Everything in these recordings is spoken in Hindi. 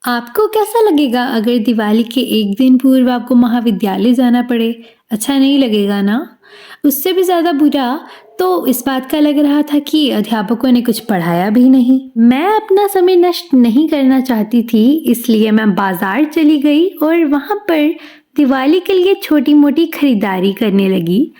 आपको कैसा लगेगा अगर दिवाली के एक दिन पूर्व आपको महाविद्यालय जाना पड़े? अच्छा नहीं लगेगा ना? उससे भी ज़्यादा बुरा तो इस बात का लग रहा था कि अध्यापकों ने कुछ पढ़ाया भी नहीं। मैं अपना समय नष्ट नहीं करना चाहती थी, इसलिए मैं बाजार चली गई और वहाँ पर दिवाली के लिए छोटी-मोटी खरीदारी करने लगी।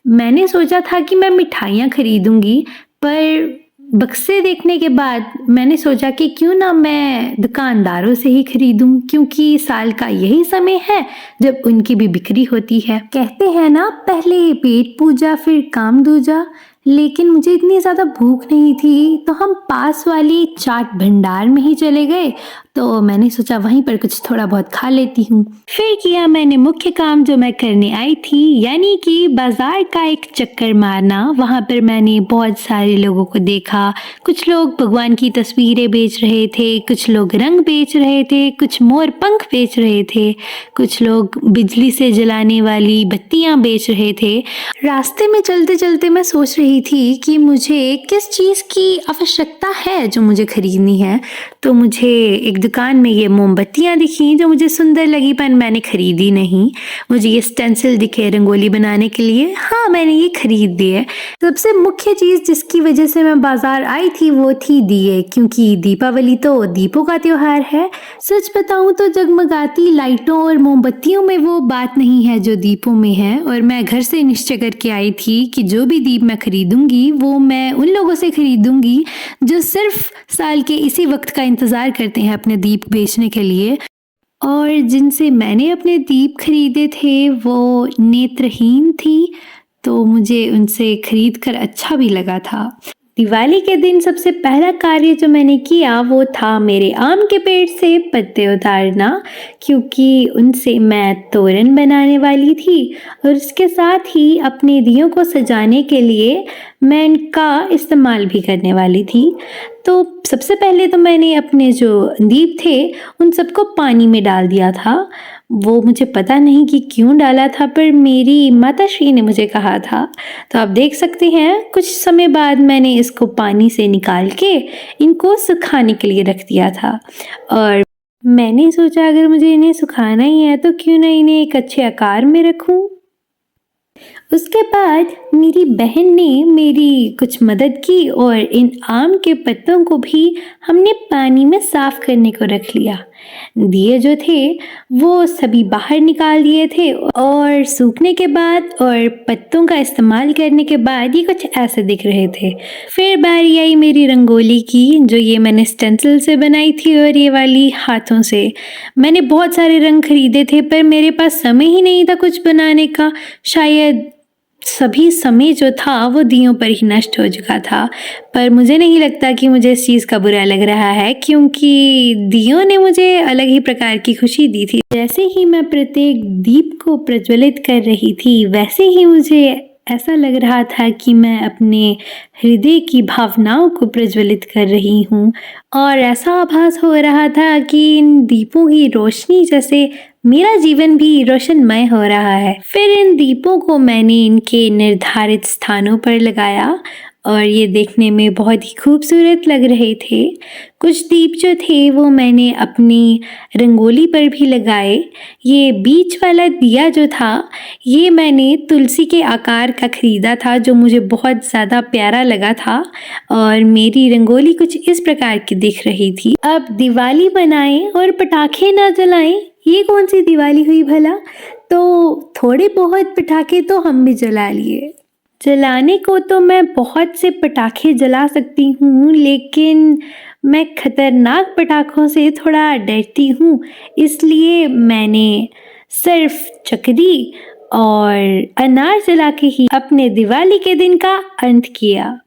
मैंने सोचा था कि मैं मिठाइयाँ खरीदूँगी, पर बक्से देखने के बाद मैंने सोचा कि क्यों ना मैं दुकानदारों से ही खरीदूं, क्योंकि साल का यही समय है जब उनकी भी बिक्री होती है। कहते हैं ना, पहले पेट पूजा फिर काम दूजा। लेकिन मुझे इतनी ज़्यादा भूख नहीं थी, तो हम पास वाली चाट भंडार में ही चले गए। तो मैंने सोचा वहीं पर कुछ थोड़ा बहुत खा लेती हूँ। फिर किया मैंने मुख्य काम जो मैं करने आई थी, यानी कि बाजार का एक चक्कर मारना। वहाँ पर मैंने बहुत सारे लोगों को देखा। कुछ लोग भगवान की तस्वीरें बेच रहे थे, कुछ लोग रंग बेच रहे थे, कुछ मोर पंख बेच रहे थे, कुछ लोग बिजली से जलाने वाली बत्तियां बेच रहे थे। रास्ते में चलते चलते मैं सोच रही थी कि मुझे किस चीज़ की आवश्यकता है जो मुझे खरीदनी है। तो मुझे एक दुकान में ये मोमबत्तियाँ दिखी जो मुझे सुंदर लगी, पर मैंने खरीदी नहीं। मुझे ये स्टेंसिल दिखे रंगोली बनाने के लिए, हाँ मैंने ये खरीद दिए। सबसे मुख्य चीज़ जिसकी वजह से मैं बाजार आई थी वो थी दिए, क्योंकि दीपावली तो दीपों का त्योहार है। सच बताऊं तो जगमगाती लाइटों और मोमबत्तियों में वो बात नहीं है जो दीपों में है। और मैं घर से निश्चय करके आई थी कि जो भी दीप मैं खरीदूंगी वो मैं उन लोगों से खरीदूंगी जो सिर्फ साल के इसी वक्त का इंतज़ार करते हैं अपने दीप बेचने के लिए। और जिनसे मैंने अपने दीप खरीदे थे वो नेत्रहीन थी, तो मुझे उनसे खरीद कर अच्छा भी लगा था। दिवाली के दिन सबसे पहला कार्य जो मैंने किया वो था मेरे आम के पेड़ से पत्ते उतारना, क्योंकि उनसे मैं तोरण बनाने वाली थी और उसके साथ ही अपने दियों को सजाने के लिए मैं इनका इस्तेमाल भी करने वाली थी। तो सबसे पहले तो मैंने अपने जो दीप थे उन सबको पानी में डाल दिया था। वो मुझे पता नहीं कि क्यों डाला था, पर मेरी माताश्री ने मुझे कहा था। तो आप देख सकते हैं कुछ समय बाद मैंने इसको पानी से निकाल के इनको सुखाने के लिए रख दिया था। और मैंने सोचा अगर मुझे इन्हें सुखाना ही है तो क्यों ना इन्हें एक अच्छे आकार में रखूं। उसके बाद मेरी बहन ने मेरी कुछ मदद की और इन आम के पत्तों को भी हमने पानी में साफ करने को रख लिया। दिए जो थे वो सभी बाहर निकाल दिए थे और सूखने के बाद और पत्तों का इस्तेमाल करने के बाद ये कुछ ऐसे दिख रहे थे। फिर बारी आई मेरी रंगोली की, जो ये मैंने स्टेंसिल से बनाई थी और ये वाली हाथों से। मैंने बहुत सारे रंग खरीदे थे पर मेरे पास समय ही नहीं था कुछ बनाने का। शायद सभी समय जो था वो दियों पर ही नष्ट हो चुका था, पर मुझे नहीं लगता कि मुझे इस चीज़ का बुरा लग रहा है, क्योंकि दियों ने मुझे अलग ही प्रकार की खुशी दी थी। जैसे ही मैं प्रत्येक दीप को प्रज्वलित कर रही थी वैसे ही मुझे ऐसा लग रहा था कि मैं अपने हृदय की भावनाओं को प्रज्वलित कर रही हूँ। और ऐसा आभास हो रहा था कि इन दीपों की रोशनी जैसे मेरा जीवन भी रोशनमय हो रहा है। फिर इन दीपों को मैंने इनके निर्धारित स्थानों पर लगाया और ये देखने में बहुत ही खूबसूरत लग रहे थे। कुछ दीप जो थे वो मैंने अपनी रंगोली पर भी लगाए। ये बीच वाला दिया जो था ये मैंने तुलसी के आकार का खरीदा था, जो मुझे बहुत ज़्यादा प्यारा लगा था और मेरी रंगोली कुछ इस प्रकार की दिख रही थी। अब दिवाली बनाएं और पटाखे ना जलाएं, ये कौन सी दिवाली हुई भला। तो थोड़े बहुत पटाखे तो हम भी जला लिए। जलाने को तो मैं बहुत से पटाखे जला सकती हूँ, लेकिन मैं खतरनाक पटाखों से थोड़ा डरती हूँ, इसलिए मैंने सिर्फ चकरी और अनार जला के ही अपने दिवाली के दिन का अंत किया।